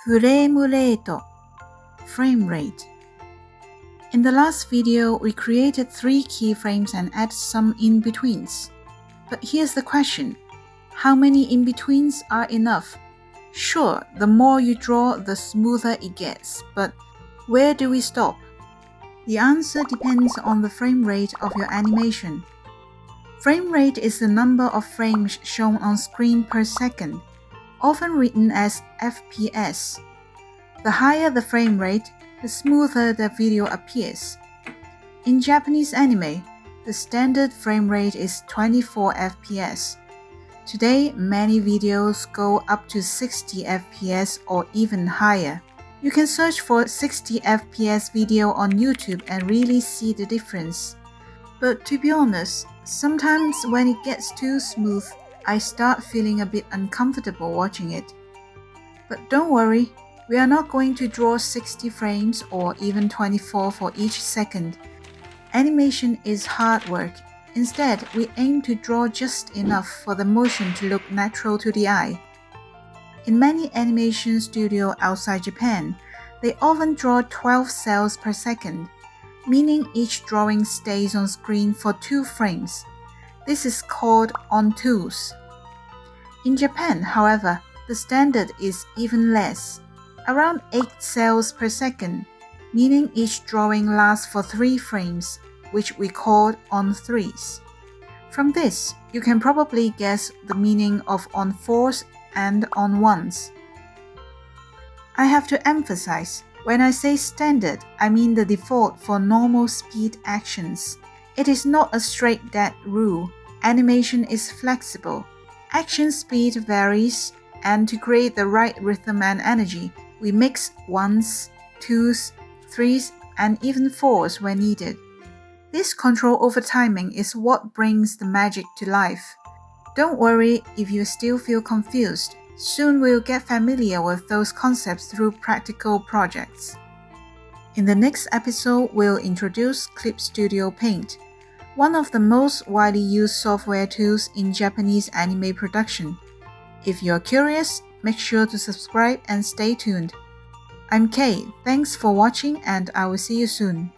フレームレート frame rate. In the last video, we created 3 keyframes and added some in-betweens. But here's the question. How many in-betweens are enough? Sure, the more you draw, the smoother it gets, but where do we stop? The answer depends on the frame rate of your animation. Frame rate is the number of frames shown on screen per second, often written as FPS. The higher the frame rate, the smoother the video appears. In Japanese anime, the standard frame rate is 24 FPS. Today, many videos go up to 60 FPS or even higher. You can search for 60 FPS video on YouTube and really see the difference. But to be honest, sometimes when it gets too smooth, I start feeling a bit uncomfortable watching it. But don't worry, we are not going to draw 60 frames or even 24 for each second. Animation is hard work. Instead, we aim to draw just enough for the motion to look natural to the eye. In many animation studios outside Japan, they often draw 12 cells per second, meaning each drawing stays on screen for 2 frames. This is called on-twos. In Japan, however, the standard is even less, around 8 cells per second, meaning each drawing lasts for 3 frames, which we call on-threes. From this, you can probably guess the meaning of on-fours and on-ones. I have to emphasize, when I say standard, I mean the default for normal speed actions. It is not a straight dead rule. Animation is flexible. Action speed varies, and to create the right rhythm and energy, we mix ones, twos, threes, and even fours when needed. This control over timing is what brings the magic to life. Don't worry if you still feel confused. Soon we'll get familiar with those concepts through practical projects. In the next episode, we'll introduce Clip Studio Paint, one of the most widely used software tools in Japanese anime production. If you're curious, make sure to subscribe and stay tuned. I'm Kay, thanks for watching and I will see you soon.